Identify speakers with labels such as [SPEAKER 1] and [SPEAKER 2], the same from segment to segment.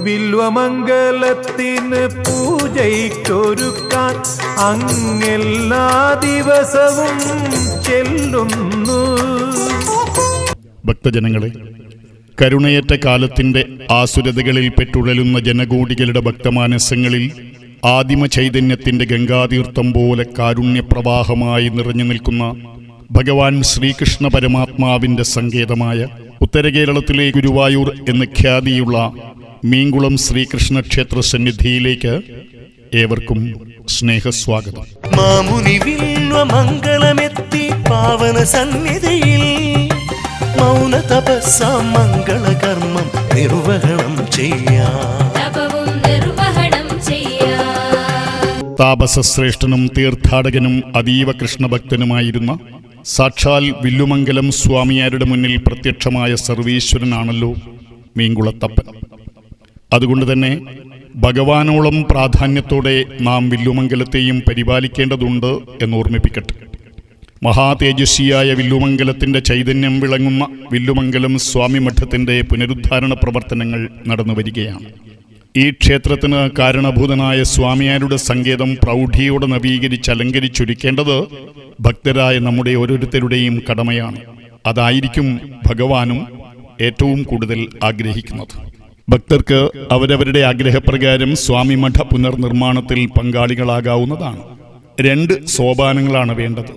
[SPEAKER 1] വില്വമംഗലത്തിന് പൂജയ്ക്കൊരുക്കാൻ അങ്ങെല്ലാ ദിവസവും ചെല്ലുന്നു.
[SPEAKER 2] ഭക്തജനങ്ങളെ, കരുണയേറ്റ കാലത്തിന്റെ ആസുരതകളിൽ പെട്ടുഴലുന്ന ജനകോടികളുടെ ഭക്തമാനസങ്ങളിൽ ആദിമ ചൈതന്യത്തിന്റെ ഗംഗാതീർത്ഥം പോലെ കാരുണ്യപ്രവാഹമായി നിറഞ്ഞു നിൽക്കുന്ന ഭഗവാൻ ശ്രീകൃഷ്ണ പരമാത്മാവിന്റെ സങ്കേതമായ ഉത്തരകേരളത്തിലെ ഗുരുവായൂർ എന്ന് ഖ്യാതിയുള്ള മീങ്കുളം ശ്രീകൃഷ്ണ ക്ഷേത്ര സന്നിധിയിലേക്ക് ഏവർക്കും സ്നേഹസ്വാഗതം.
[SPEAKER 3] മാമുനി വില്വമംഗലമെത്തി പാവന സന്നിധിയിൽ മൗന തപസ്സ മംഗളകർമ്മം നിർവഹണം ചെയ്യാം.
[SPEAKER 2] താപസശ്രേഷ്ഠനും തീർത്ഥാടകനും അതീവ കൃഷ്ണഭക്തനുമായിരുന്ന സാക്ഷാൽ വില്ലുമംഗലം സ്വാമിയാരുടെ മുന്നിൽ പ്രത്യക്ഷമായ സർവീശ്വരനാണല്ലോ മീങ്കുളത്തപ്പൻ. അതുകൊണ്ട് തന്നെ ഭഗവാനോളം പ്രാധാന്യത്തോടെ നാം വില്ലുമംഗലത്തെയും പരിപാലിക്കേണ്ടതുണ്ട് എന്നോർമ്മിപ്പിക്കട്ടെ. മഹാതേജസ്വിയായ വില്ലുമംഗലത്തിന്റെ ചൈതന്യം വിളങ്ങുന്ന വില്ലുമംഗലം സ്വാമി മഠത്തിന്റെ പുനരുദ്ധാരണ പ്രവർത്തനങ്ങൾ നടന്നു വരികയാണ്. ഈ ക്ഷേത്രത്തിന് കാരണഭൂതനായ സ്വാമിയാരുടെ സങ്കേതം പ്രൗഢിയോടെ നവീകരിച്ച് അലങ്കരിച്ചൊരുക്കേണ്ടത് ഭക്തരായ നമ്മുടെ ഓരോരുത്തരുടെയും കടമയാണ്. അതായിരിക്കും ഭഗവാനും ഏറ്റവും കൂടുതൽ ആഗ്രഹിക്കുന്നത്. ഭക്തർക്ക് അവരവരുടെ ആഗ്രഹപ്രകാരം സ്വാമി മഠ പുനർനിർമ്മാണത്തിൽ പങ്കാളികളാകാവുന്നതാണ്. 2 സോപാനങ്ങളാണ് വേണ്ടത്.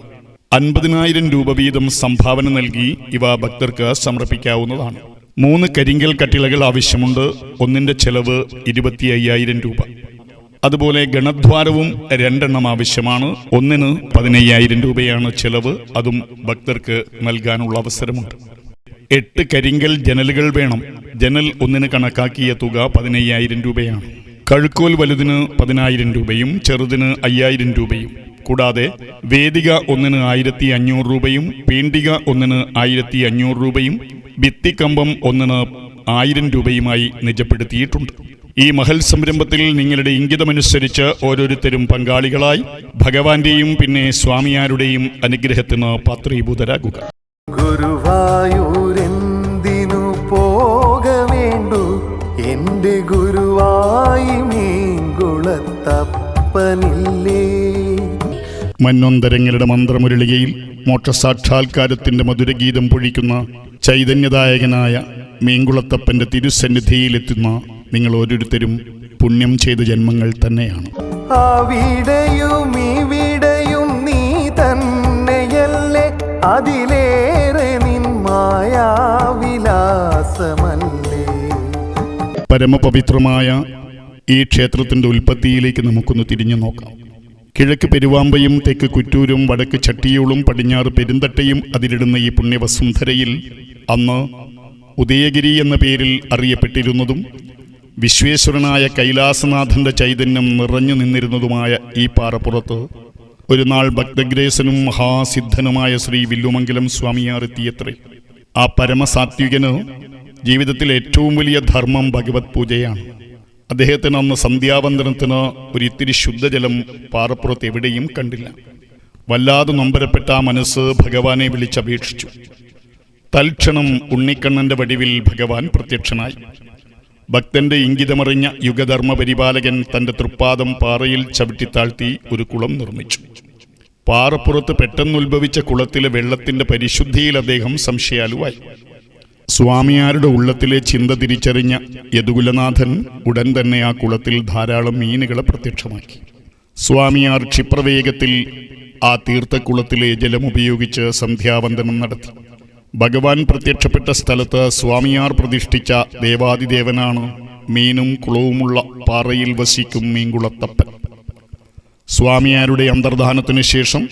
[SPEAKER 2] 50,000 രൂപ വീതം സംഭാവന നൽകി ഇവ ഭക്തർക്ക് സമർപ്പിക്കാവുന്നതാണ്. 3 കരിങ്കൽ കട്ടിളകൾ ആവശ്യമുണ്ട്. ഒന്നിന്റെ ചെലവ് 25,000 രൂപ. അതുപോലെ ഗണദ്വാരവും 2 എണ്ണം ആവശ്യമാണ്. ഒന്നിന് 15,000 രൂപയാണ് ചെലവ്. അതും ഭക്തർക്ക് നൽകാനുള്ള അവസരമുണ്ട്. 8 കരിങ്കൽ ജനലുകൾ വേണം. ജനൽ ഒന്നിന് കണക്കാക്കിയ തുക 15,000 രൂപയാണ്. കഴുക്കോൽ വലുതിന് 10,000 രൂപയും ചെറുതിന് 5,000 രൂപയും. കൂടാതെ വേദിക ഒന്നിന് 1,500 രൂപയും പീണ്ടിക ഒന്നിന് 1,500 രൂപയും ഭിത്തിക്കമ്പം ഒന്നിന് 1000 രൂപയുമായി നിജപ്പെടുത്തിയിട്ടുണ്ട്. ഈ മഹൽ സംരംഭത്തിൽ നിങ്ങളുടെ ഇംഗിതമനുസരിച്ച് ഓരോരുത്തരും പങ്കാളികളായി ഭഗവാന്റെയും പിന്നെ സ്വാമിയാരുടെയും അനുഗ്രഹത്തിന് പാത്രീഭൂതരാകുക.
[SPEAKER 1] ഗുരുവായൂരെന്തിനു പോകവേണ്ടു എന്റെ ഗുരുവായി മീങ്കുളത്തപ്പനില്ലേ.
[SPEAKER 2] മന്നൊന്തരങ്ങളുടെ മന്ത്രമുരളികയിൽ മോക്ഷസാക്ഷാത്കാരത്തിന്റെ മധുരഗീതം പൊഴിക്കുന്ന ചൈതന്യദായകനായ മീങ്കുളത്തപ്പന്റെ തിരുസന്നിധിയിലെത്തുന്ന നിങ്ങൾ ഓരോരുത്തരും പുണ്യം ചെയ്ത ജന്മങ്ങൾ തന്നെയാണ്.
[SPEAKER 1] അവിടെയും ഇവിടെയും നീ തന്നെയല്ലേ, അതിലേറെ നിൻ മായാവിലാസമല്ലേ.
[SPEAKER 2] പരമപവിത്രമായ ഈ ക്ഷേത്രത്തിന്റെ ഉൽപ്പത്തിയിലേക്ക് നമുക്കൊന്ന് തിരിഞ്ഞു നോക്കാം. കിഴക്ക് പെരുവാമ്പയും തെക്ക് കുറ്റൂരും വടക്ക് ചട്ടിയൂളും പടിഞ്ഞാറ് പെരുന്തട്ടയും അതിലിടുന്ന ഈ പുണ്യവസുന്ധരയിൽ അന്ന് ഉദയഗിരി എന്ന പേരിൽ അറിയപ്പെട്ടിരുന്നതും വിശ്വേശ്വരനായ കൈലാസനാഥന്റെ ചൈതന്യം നിറഞ്ഞു നിന്നിരുന്നതുമായ ഈ പാറപ്പുറത്ത് ഒരു നാൾ ഭക്തഗ്രേസനും മഹാസിദ്ധനുമായ ശ്രീ വില്ലുമംഗലം സ്വാമിയാരെത്തിയത്രേ. ആ പരമസാത്വികന് ജീവിതത്തിൽ ഏറ്റവും വലിയ ധർമ്മം ഭഗവത് പൂജയാണ്. അദ്ദേഹത്തിന് അന്ന് സന്ധ്യാവന്ദനത്തിന് ഒരിത്തിരി ശുദ്ധജലം പാറപ്പുറത്ത് എവിടെയും കണ്ടില്ല. വല്ലാതെ നൊമ്പരപ്പെട്ട ആ മനസ്സ് ഭഗവാനെ വിളിച്ചപേക്ഷിച്ചു. തൽക്ഷണം ഉണ്ണിക്കണ്ണന്റെ വടിവിൽ ഭഗവാൻ പ്രത്യക്ഷനായി. ഭക്തന്റെ ഇംഗിതമറിഞ്ഞ യുഗധർമ്മ പരിപാലകൻ തന്റെ തൃപ്പാദം പാറയിൽ ചവിട്ടിത്താഴ്ത്തി ഒരു കുളം നിർമ്മിച്ചു. പാറപ്പുറത്ത് പെട്ടെന്നുത്ഭവിച്ച കുളത്തിലെ വെള്ളത്തിന്റെ പരിശുദ്ധിയിൽ അദ്ദേഹം സംശയാലുവായി. സ്വാമിയാരുടെ ഉള്ളത്തിലെ ചിന്ത തിരിച്ചറിഞ്ഞ യദുകുലനാഥൻ ഉടൻ തന്നെ ആ കുളത്തിൽ ധാരാളം മീനുകളെ പ്രത്യക്ഷമാക്കി. സ്വാമിയാർ ക്ഷിപ്രവേഗത്തിൽ ആ തീർത്ഥക്കുളത്തിലെ ജലമുപയോഗിച്ച് സന്ധ്യാവന്ദനം നടത്തി. ഭഗവാൻ പ്രത്യക്ഷപ്പെട്ട സ്ഥലത്ത് സ്വാമിയാർ പ്രതിഷ്ഠിച്ച ദേവാദിദേവനാണ് മീനും കുളവുമുള്ള പാറയിൽ വസിക്കും മീങ്കുളത്തപ്പൻ. സ്വാമിയാരുടെ അന്തർധാനത്തിനു ശേഷം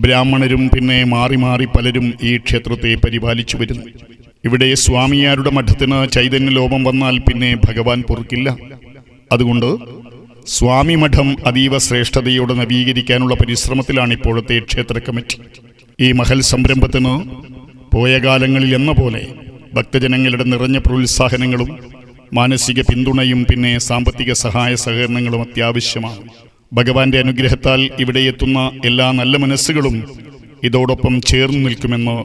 [SPEAKER 2] ബ്രാഹ്മണരും പിന്നെ മാറി മാറി പലരും ഈ ക്ഷേത്രത്തെ പരിപാലിച്ചു വരുന്നു. ഇവിടെ സ്വാമിയാരുടെ മഠത്തിന് ചൈതന്യലോപം വന്നാൽ പിന്നെ ഭഗവാൻ പൊറുക്കില്ല. അതുകൊണ്ട് സ്വാമി മഠം അതീവ ശ്രേഷ്ഠതയോടെ നവീകരിക്കാനുള്ള പരിശ്രമത്തിലാണ് ഇപ്പോഴത്തെ ക്ഷേത്ര കമ്മിറ്റി. ഈ മഹൽ സംരംഭത്തിന് പോയ കാലങ്ങളിൽ എന്ന പോലെ ഭക്തജനങ്ങളുടെ നിറഞ്ഞ പ്രോത്സാഹനങ്ങളും മാനസിക പിന്തുണയും പിന്നെ സാമ്പത്തിക സഹായ സഹകരണങ്ങളും അത്യാവശ്യമാണ്. ഭഗവാന്റെ അനുഗ്രഹത്താൽ ഇവിടെ എത്തുന്ന എല്ലാ നല്ല മനസ്സുകളും ഇതോടൊപ്പം ചേർന്ന് നിൽക്കുമെന്ന്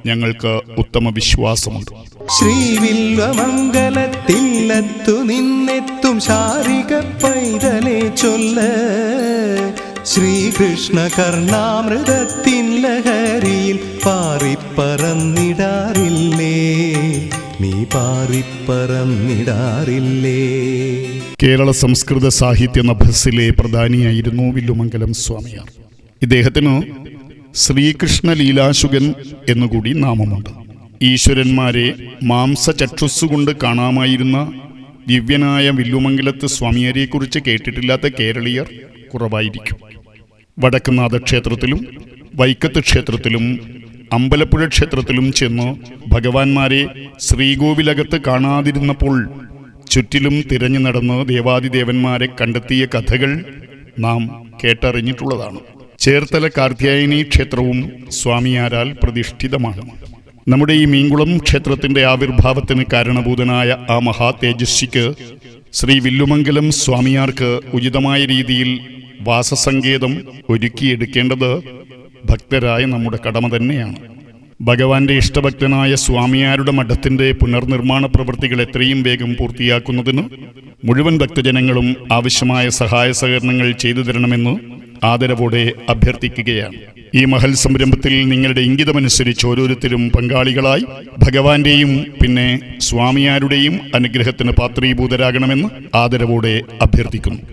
[SPEAKER 2] ഞങ്ങൾക്ക് ഉത്തമ വിശ്വാസമുണ്ട്.
[SPEAKER 1] ശ്രീവില്വമംഗലത്തില്ലത്തു നിന്നെത്തും ശാരിക പൈതലെ ചൊല്ല ശ്രീകൃഷ്ണ കർണാമൃതത്തിൻ ലഹരിയിൽ പാറിപ്പറന്നിടാറില്ലേ, നീ പാറിപ്പറന്നിടാറില്ലേ.
[SPEAKER 2] കേരള സംസ്കൃത സാഹിത്യ നഭസിലെ പ്രധാനിയായിരുന്നു വില്ലുമംഗലം സ്വാമിയാർ. ഇദ്ദേഹത്തിന് ശ്രീകൃഷ്ണ ലീലാശുകൻ എന്നുകൂടി നാമമുണ്ട്. ഈശ്വരന്മാരെ മാംസചക്ഷുസ്സുകൊണ്ട് കാണാമായിരുന്ന ദിവ്യനായ വില്ലുമംഗലത്ത് സ്വാമിയാരെക്കുറിച്ച് കേട്ടിട്ടില്ലാത്ത കേരളീയർ കുറവായിരിക്കും. വടക്കുന്നാഥ ക്ഷേത്രത്തിലും വൈക്കത്ത് ക്ഷേത്രത്തിലും അമ്പലപ്പുഴ ക്ഷേത്രത്തിലും ചെന്ന് ഭഗവാന്മാരെ ശ്രീകോവിലകത്ത് കാണാതിരുന്നപ്പോൾ ചുറ്റിലും തിരഞ്ഞു നടന്ന് ദേവാദിദേവന്മാരെ കണ്ടെത്തിയ കഥകൾ നാം കേട്ടറിഞ്ഞിട്ടുള്ളതാണ്. ചേർത്തല കാർത്യായനി ക്ഷേത്രവും സ്വാമിയാരാൽ പ്രതിഷ്ഠിതമാണ്. നമ്മുടെ ഈ മീൻകുളം ക്ഷേത്രത്തിന്റെ ആവിർഭാവത്തിന് കാരണഭൂതനായ ആ മഹാ തേജസ്വിക്ക് ശ്രീ വില്ലുമംഗലം സ്വാമിയാർക്ക് ഉചിതമായ രീതിയിൽ വാസസങ്കേതം ഒരുക്കിയെടുക്കേണ്ടത് ഭക്തരായ നമ്മുടെ കടമ തന്നെയാണ്. ഭഗവാന്റെ ഇഷ്ടഭക്തനായ സ്വാമിയാരുടെ മഠത്തിന്റെ പുനർനിർമ്മാണ പ്രവൃത്തികൾ എത്രയും വേഗം പൂർത്തിയാക്കുന്നതിന് മുഴുവൻ ഭക്തജനങ്ങളും ആവശ്യമായ സഹായ സഹകരണങ്ങൾ ചെയ്തു തരണമെന്ന് ആദരവോടെ അഭ്യർത്ഥിക്കുകയാണ്. ഈ മഹൽ സംരംഭത്തിൽ നിങ്ങളുടെ ഇംഗിതമനുസരിച്ച് ഓരോരുത്തരും പങ്കാളികളായി ഭഗവാന്റെയും പിന്നെ സ്വാമിയാരുടെയും അനുഗ്രഹത്തിന് പാത്രീഭൂതരാകണമെന്ന് ആദരവോടെ അഭ്യർത്ഥിക്കുന്നു.